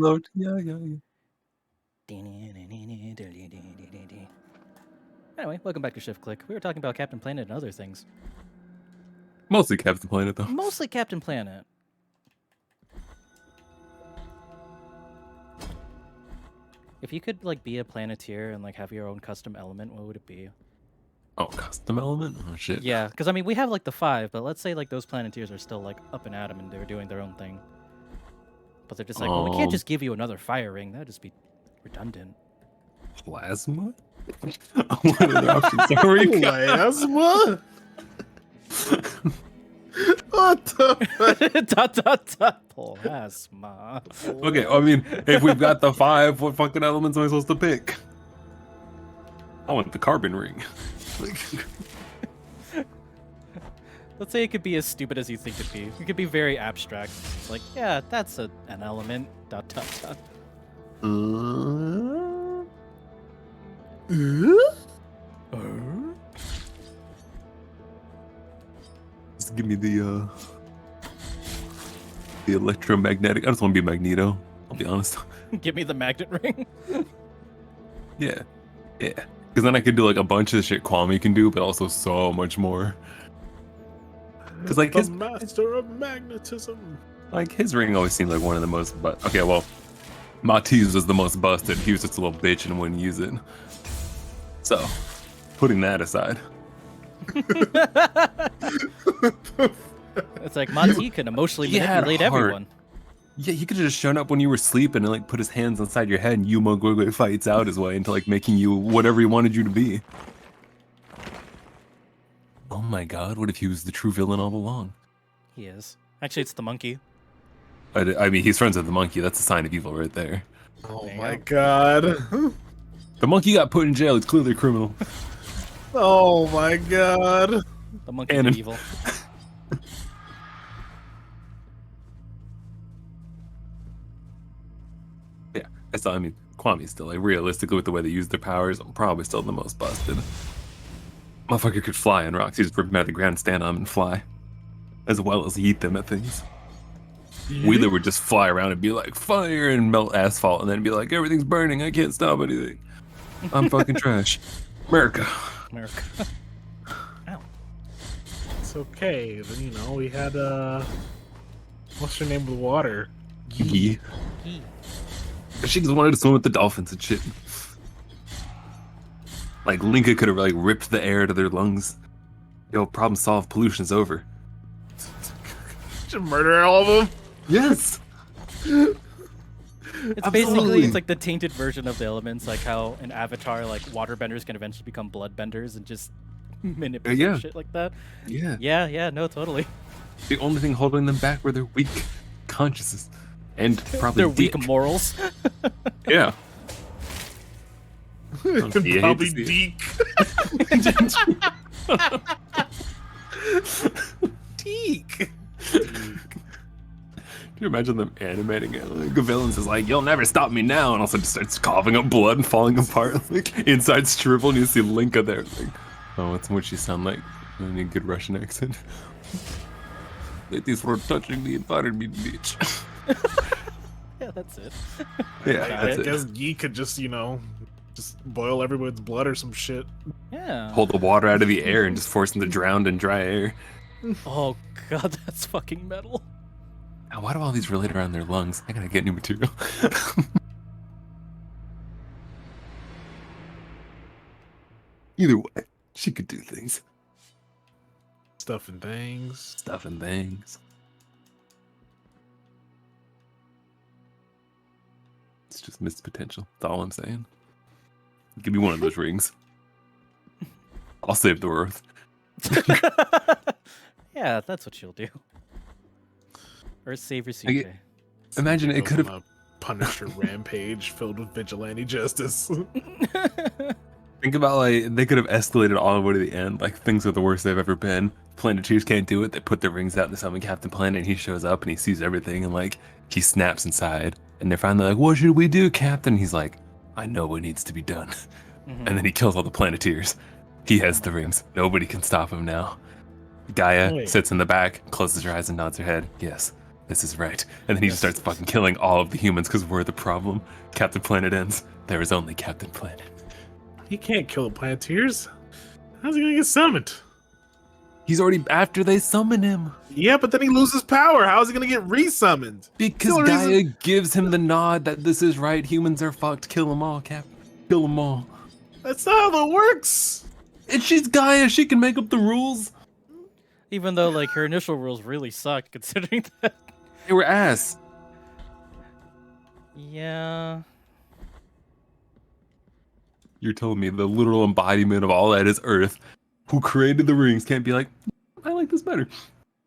loved. Yeah. Anyway, welcome back to Shift+Clique. We were talking about Captain Planet and other things. Mostly Captain Planet, though. Mostly Captain Planet. If you could like be a Planeteer and like have your own custom element, what would it be? Oh, custom element? Oh, shit. Yeah, because I mean, we have like the 5, but let's say like those Planeteers are still like up and at 'em and they're doing their own thing. But they're just like, well, we can't just give you another fire ring. That'd just be redundant. Plasma? What other options are we got? Plasma? What the Plasma. Okay, I mean, if we've got the 5, what fucking elements am I supposed to pick? I want the carbon ring. Let's say it could be as stupid as you think it'd be. It could be very abstract. It's like, yeah, that's an element. ... Just give me the electromagnetic. I just want to be Magneto. I'll be honest. Give me the magnet ring. Yeah. Because then I could do like a bunch of the shit Kwame can do, but also so much more. Because like the master of magnetism. Like his ring always seemed like one of the most. But okay, well, Matisse was the most busted. He was just a little bitch and wouldn't use it. So, putting that aside. It's like Monty can emotionally manipulate everyone. Yeah, he could have just shown up when you were sleeping and like put his hands inside your head and Yuma Gwigwe fights out his way into like making you whatever he wanted you to be. Oh my god, what if he was the true villain all along? He is. Actually, it's the monkey. I mean, he's friends with the monkey. That's a sign of evil right there. Oh my god. The monkey got put in jail. He's clearly a criminal. Oh my god. The monkey is evil. Yeah, that's all. I mean, Kwame's still like realistically with the way they use their powers, I'm probably still the most busted. Motherfucker could fly on rocks. He just rip them out of the ground, stand on them, and fly, as well as eat them at things. Wheeler would just fly around and be like fire and melt asphalt, and then be like everything's burning. I can't stop anything. I'm fucking trash. America. Ow. It's okay. Then, you know, we had what's her name with water? Gee. She just wanted to swim with the dolphins and shit. Like Linka could have like ripped the air to their lungs. Yo, problem solved. Pollution's over. Should murder all of them. Yes. It's basically like the tainted version of the elements, like how in Avatar, like waterbenders can eventually become bloodbenders and just manipulate shit like that. Yeah, no, totally. The only thing holding them back were their weak consciences and probably their weak morals. Yeah. Probably Deke. Deke. Can you imagine them animating it? Like, the villains is like, "You'll never stop me now," and also just starts coughing up blood and falling apart. Like inside shrivel, and you see Linka there. Like, oh, what's what she sound like? I need a good Russian accent. These were touching me and fired me, bitch. Yeah, that's it. Yeah, I guess Geek could just, you know, just boil everyone's blood or some shit. Yeah. Pull the water out of the air and just force them to drown in dry air. Oh god, that's fucking metal. Now, why do all these relate around their lungs? I gotta get new material. Either way, she could do things. Stuff and things. Stuff and things. It's just missed potential. That's all I'm saying. Give me one of those rings. I'll save the Earth. Yeah, that's what she'll do. Or save your CJ. Imagine it could have Punisher rampage filled with vigilante justice. Think about like they could have escalated all the way to the end. Like things are the worst they've ever been. Planeteers can't do it. They put their rings out and they summon Captain Planet. And he shows up and he sees everything and like he snaps inside. And they're finally like, "What should we do, Captain?" He's like, "I know what needs to be done." And then he kills all the Planeteers. He has the rings. Nobody can stop him now. Gaia sits in the back, closes her eyes and nods her head. Yes, This is right. And then he just starts fucking killing all of the humans because we're the problem. Captain Planet ends. There is only Captain Planet. He can't kill the Planeteers. How's he gonna get summoned? He's already after they summon him. Yeah, but then he loses power. How is he gonna get resummoned? Because Gaia gives him the nod that this is right. Humans are fucked. Kill them all, Cap. Kill them all. That's not how that works. And she's Gaia. She can make up the rules. Even though like her initial rules really sucked, considering that. They were ass. Yeah. You're telling me the literal embodiment of all that is Earth, who created the rings, can't be like, I like this better.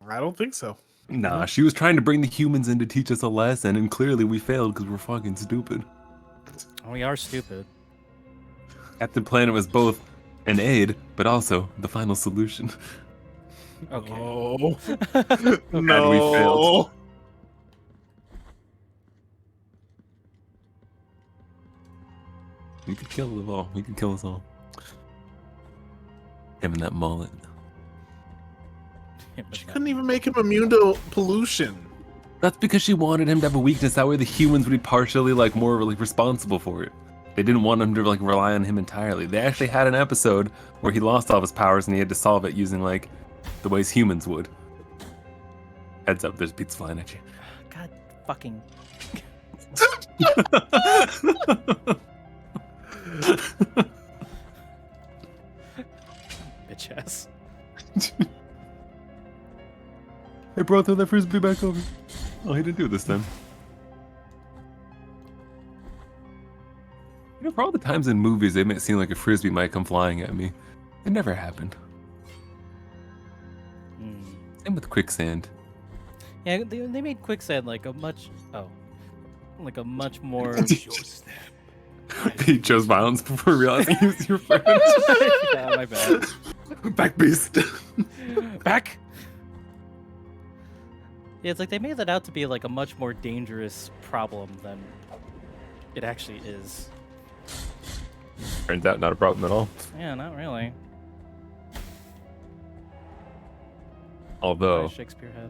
I don't think so. Nah, she was trying to bring the humans in to teach us a lesson, and clearly we failed because we're fucking stupid. We are stupid. Captain Planet was both an aid, but also the final solution. Okay. Oh. No. We failed. We could kill them all. We could kill us all. Him and that mullet. She couldn't even make him immune to pollution. That's because she wanted him to have a weakness. That way the humans would be partially like more like responsible for it. They didn't want him to like rely on him entirely. They actually had an episode where he lost all of his powers and he had to solve it using like the ways humans would. Heads up, there's beats flying at you. God fucking. Bitch ass. Hey bro, throw that frisbee back over. Oh, he didn't do it this time. You know, for all the times in movies they make it seem like a frisbee might come flying at me. It never happened. Same with quicksand. Yeah, they made quicksand like a much more. He chose violence before realizing he was your friend. Yeah, my bad. Back beast. Back. Yeah, it's like they made that out to be like a much more dangerous problem than it actually is. Turns out not a problem at all. Yeah, not really. Although, Shakespeare had.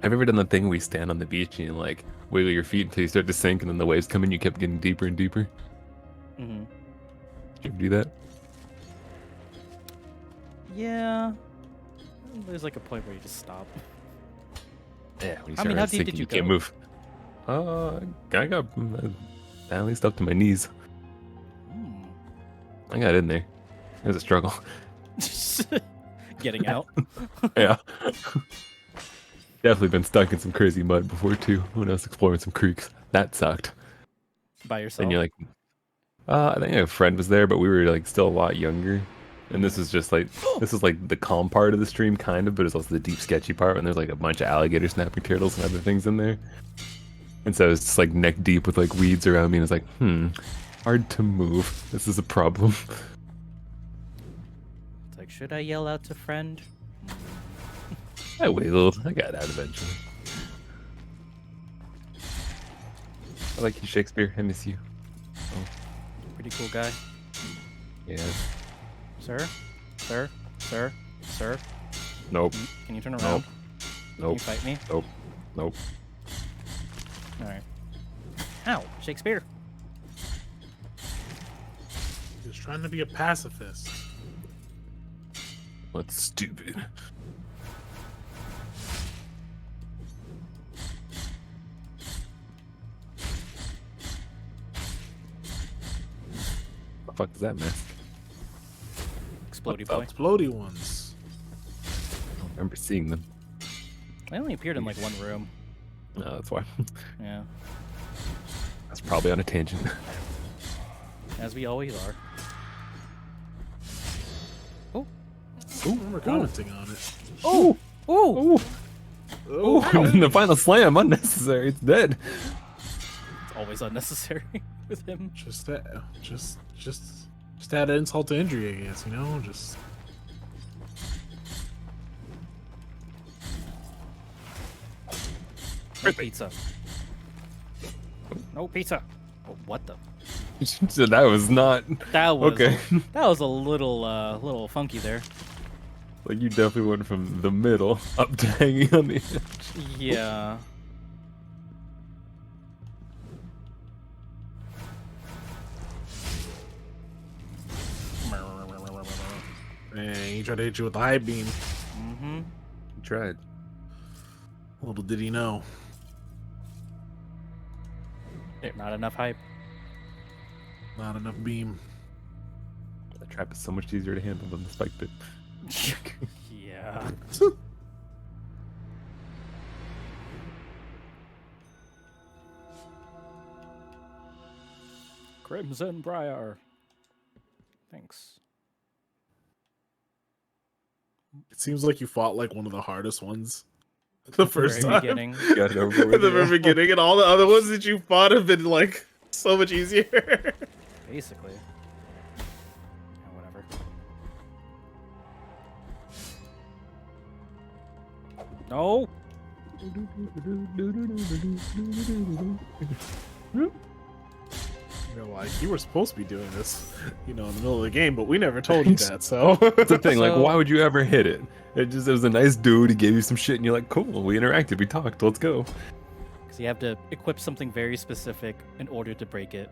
have you ever done the thing where you stand on the beach and you like wiggle your feet until you start to sink and then the waves come in, you kept getting deeper and deeper? Mm-hmm. Did you ever do that? Yeah. There's like a point where you just stop. Yeah, when you How start deep sinking, did you can't go? move. I got at least up to my knees. I got in there. It was a struggle. Getting out. Yeah. Definitely been stuck in some crazy mud before too when I was exploring some creeks. That sucked. By yourself. And you're like, I think a friend was there, but we were like still a lot younger. And this is just like, this is like the calm part of the stream kind of, but it's also the deep sketchy part when there's like a bunch of alligator snapping turtles and other things in there. And so it's just like neck deep with like weeds around me and it's like, hard to move. This is a problem. It's like, should I yell out to friend? I wiggled. I got out eventually. I like you, Shakespeare. I miss you. Oh, Pretty cool guy. yeah. Sir? Sir? Sir? Sir? Nope. Can you turn around? Can you Nope. fight me? Nope. Nope. Alright. Ow! Shakespeare! He was trying to be a pacifist. What's stupid? The fuck is that mask? Explodey boy. Explodey ones. I don't remember seeing them. They only appeared in like one room. No, that's why. Yeah. That's probably on a tangent. As we always are. Oh! I remember commenting on it. Oh! Oh! Ooh. Oh, The final slam, unnecessary. It's dead. It's always unnecessary with him. just add insult to injury, I guess. You know, just. No pizza. No pizza. Oh, what the? So that was not That was okay. that was a little funky there. Like you definitely went from the middle up to hanging on the edge. Yeah. Man, he tried to hit you with the high beam. Mm-hmm. You tried. Little did he know. Not enough hype. Not enough beam. That trap is so much easier to handle than the spike pit. Yeah. Crimson Briar. Thanks. It seems like you fought like one of the hardest ones the first Very time. beginning. Got it over At with. the very beginning, and all the other ones that you fought have been like so much easier. Basically. Yeah, whatever. No. You're like, you were supposed to be doing this, in the middle of the game, but we never told you that. So That's the thing. Like, So- why would you ever hit it? It was a nice dude. He gave you some shit, and you're like, cool. We interacted. We talked. Let's go. Because you have to equip something very specific in order to break it.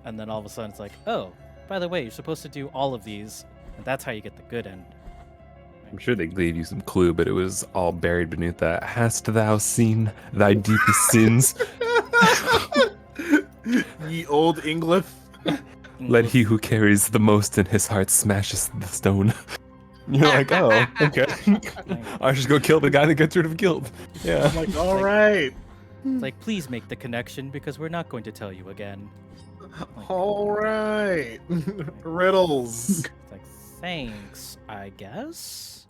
And then all of a sudden it's like, oh, by the way, you're supposed to do all of these, and that's how you get the good end. I'm sure they gave you some clue, but it was all buried beneath that. Hast thou seen thy deepest sins? ye old Englith. Let he who carries the most in his heart smashes the stone. You're like, oh, okay. I should just go kill the guy that gets rid of guilt. Yeah. I'm like, all right, It's like, please make the connection because we're not going to tell you again. all right. Riddles. It's like, thanks, I guess.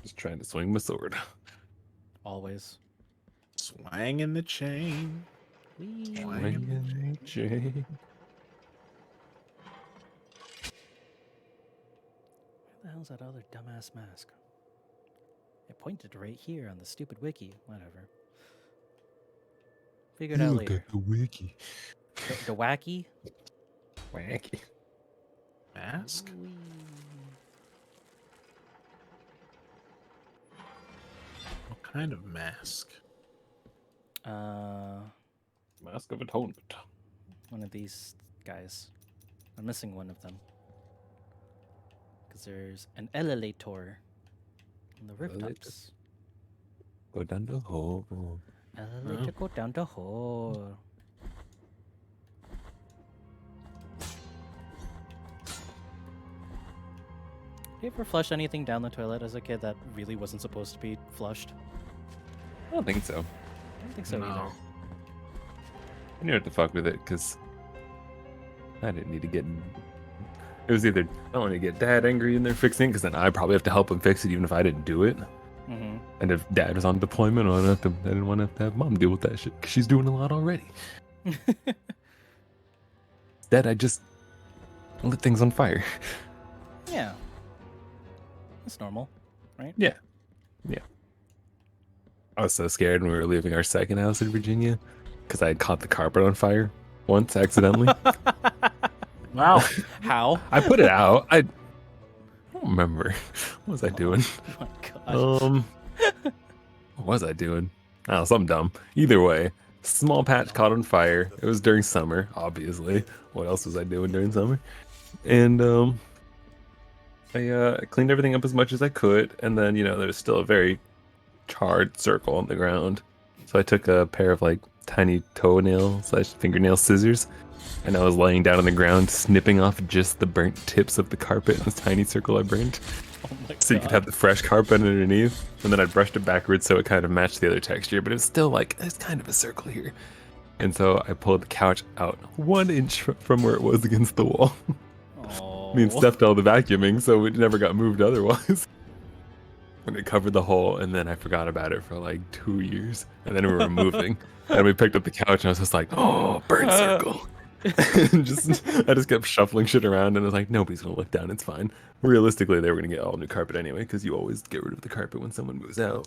Just trying to swing my sword. Always. Swanging the chain. Whee. Swinging Jay. Where the hell's that other dumbass mask? It pointed right here on the stupid wiki. Whatever. Figure it out later. The wiki. The wacky? Wacky. Mask. Whee. What kind of mask? Mask of Atonement. One of these guys. I'm missing one of them. Because there's an elevator on the rooftops. Go down the hole. Elevator go down the hole. You ever flush anything down the toilet as a kid that really wasn't supposed to be flushed? I don't think so. I don't think so No. either. I knew what to fuck with it because I didn't need to get. It was either I don't want to get dad angry and they're fixing because then I probably have to help him fix it even if I didn't do it. Mm-hmm. And if dad was on deployment, I didn't want to have to have mom deal with that shit because she's doing a lot already. Instead, I just lit things on fire. Yeah. That's normal, right? Yeah. I was so scared when we were leaving our second house in Virginia because I had caught the carpet on fire once accidentally. Wow. How? I put it out. I don't remember. What was I doing? Oh my gosh. What was I doing? Oh, something dumb. Either way, small patch caught on fire. It was during summer, obviously. What else was I doing during summer? And I cleaned everything up as much as I could, and then there was still a very charred circle on the ground. So I took a pair of like tiny toenail/fingernail scissors, and I was laying down on the ground, snipping off just the burnt tips of the carpet in this tiny circle I burned. Oh my So you could have the fresh carpet underneath, and then I brushed it backwards so it kind of matched the other texture, but it's still like, there's kind of a circle here. And so I pulled the couch out 1 inch from where it was against the wall. Oh. Me and Steph did all the vacuuming, so it never got moved otherwise. And it covered the hole, and then I forgot about it for like 2 years. And then we were moving, and we picked up the couch, and I was just like, oh, burnt circle. And I just kept shuffling shit around, and I was like, nobody's gonna look down, it's fine. Realistically, they were gonna get all new carpet anyway, because you always get rid of the carpet when someone moves out,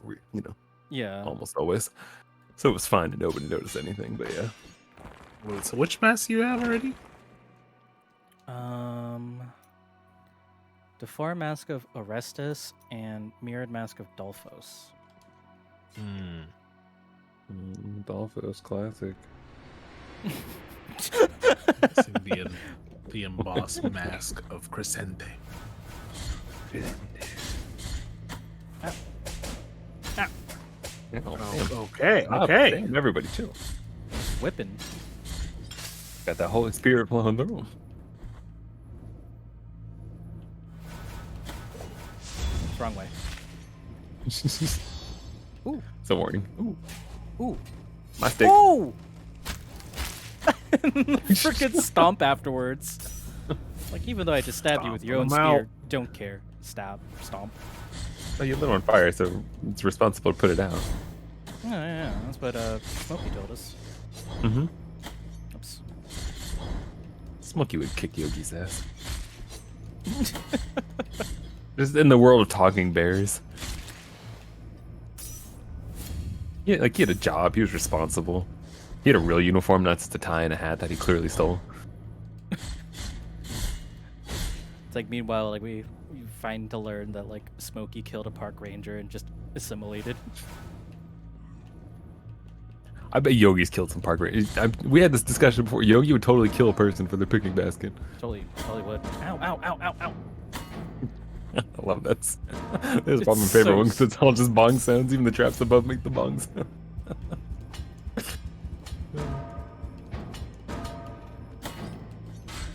Yeah. almost always. So it was fine, and nobody noticed anything, but yeah. Wait, so which mask do you have already? Deformed Mask of Orestes and Mirrored Mask of Dolphos. Dolphos classic. The embossed mask of Crescente. Ow. Yeah, Okay, Ah, okay. damn, everybody chill. Whipping. Got that Holy Spirit flowing through 'em. Wrong way. Ooh. It's a warning. Ooh, Ooh. my stick. Ooh! Freaking stomp afterwards. Like, even though I just stabbed you with your own Stomp 'em spear, out. don't care. Stab. Stomp. Oh, you lit on fire, so it's responsible to put it out. Yeah. That's what Smokey told us. Mm-hmm. Oops. Smokey would kick Yogi's ass. Just in the world of talking bears. Yeah, like he had a job. He was responsible. He had a real uniform, not just a tie and a hat that he clearly stole. It's like, meanwhile, like, we find to learn that, like, Smokey killed a park ranger and just assimilated. I bet Yogi's killed some park rangers. We had this discussion before. Yogi would totally kill a person for their picnic basket. Totally would. Ow, ow, ow, ow, ow. I love that. This is It's probably my favorite so one because it's all just bong sounds. Even the traps above make the bong sound.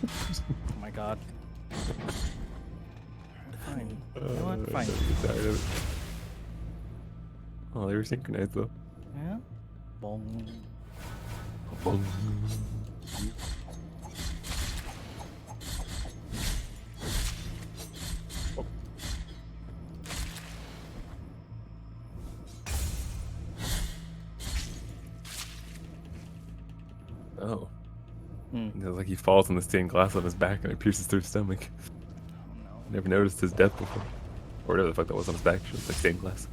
Oh my god. Fine. You know what? Fine. I'm tired of it. Oh, they were synchronized though. Yeah? Bong. Bong. Oh. Mm. It's like he falls on the stained glass on his back and it pierces through his stomach. Oh no. Never noticed his death before. Or whatever the fuck that was on his back. It was like stained glass.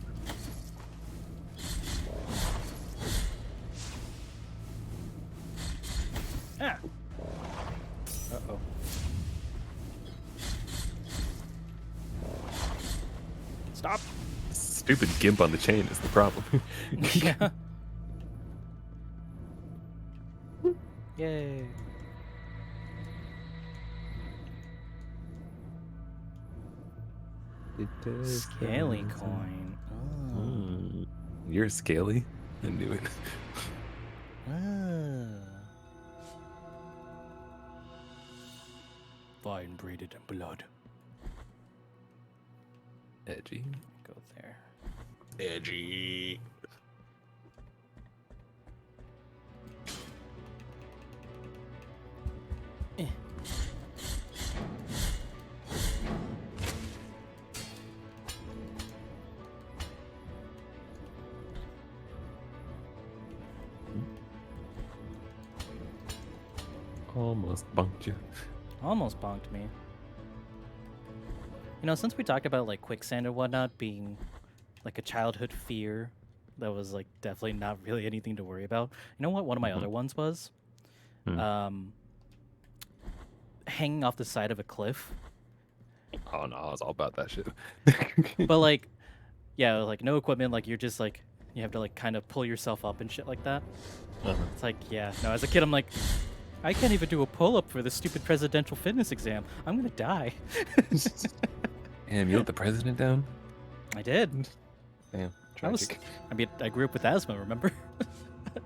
Ah! Uh-oh. Stop! Stupid gimp on the chain is the problem. Yeah. Yay. Scaly coin. Oh. Mm. You're scaly. I knew it. Fine breeded in blood. Edgy. Go there. Edgy. Almost bunked you. Almost bonked me. You know, since we talked about like quicksand and whatnot being like a childhood fear that was like definitely not really anything to worry about. You know what one of my other ones was? Hanging off the side of a cliff. Oh no, I was all about that shit. But like, yeah, like no equipment, like you're just like, you have to like kind of pull yourself up and shit like that. It's like, yeah, no, as a kid, I'm like, I can't even do a pull-up for this stupid presidential fitness exam. I'm gonna die. Damn, you let the president down? I did. Damn, I was, tragic. I mean, I grew up with asthma, remember?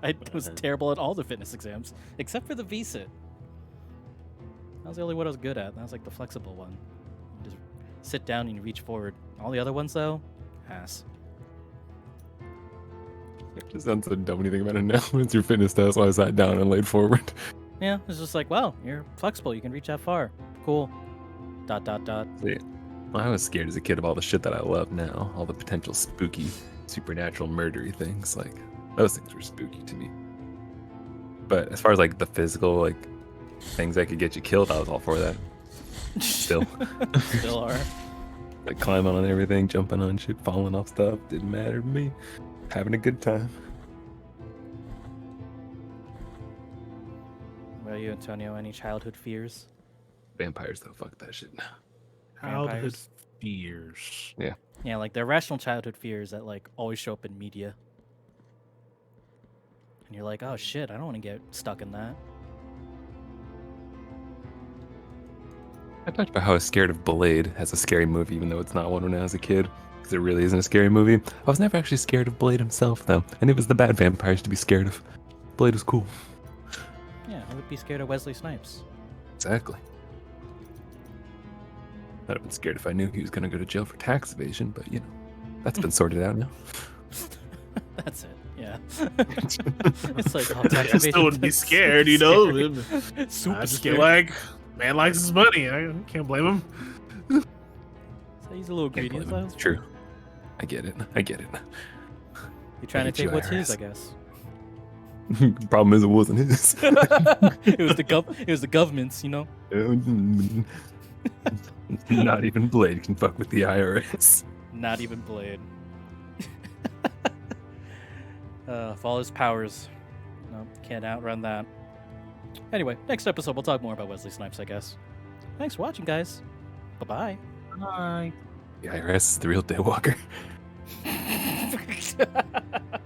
I was terrible at all the fitness exams, except for the VSIT. That was the only one I was good at. That was like the flexible one. You just sit down and you reach forward. All the other ones, though, ass. It just sounds so dumb when you think about it now. It's your fitness test, so I sat down and laid forward. Yeah, it's just like, wow, you're flexible. You can reach that far. Cool. ... See, I was scared as a kid of all the shit that I love now. All the potential spooky, supernatural, murdery things. Like, those things were spooky to me. But as far as like the physical, like things that could get you killed, I was all for that. Still. Still are. Like climbing on everything, jumping on shit, falling off stuff. Didn't matter to me. Having a good time. What about you, Antonio? Any childhood fears? Vampires though, fuck that shit. Childhood Vampires. fears. Yeah, like the irrational childhood fears that like always show up in media. And you're like, oh shit, I don't want to get stuck in that. I talked about how I was scared of Blade as a scary movie, even though it's not one when I was a kid, because it really isn't a scary movie. I was never actually scared of Blade himself, though, and it was the bad vampires to be scared of. Blade was cool. Yeah, I would be scared of Wesley Snipes. Exactly. I'd have been scared if I knew he was going to go to jail for tax evasion, but you know, that's been sorted out now. That's it. Yeah. It's like, oh, tax I evasion, still wouldn't be that's scared, you scary. know. Super I just scary. feel like man likes his money. I can't blame him. So he's a little Can't greedy. blame So him. it's True. fine. I get it. I get it. You're trying to hate you, take what's his, IRS. I guess. Problem is, it wasn't his. It was the government's, you know. Not even Blade can fuck with the IRS. Not even Blade. Follow his powers. No, can't outrun that. Anyway, next episode we'll talk more about Wesley Snipes, I guess. Thanks for watching, guys. Bye Bye. The IRS is the real daywalker. bye.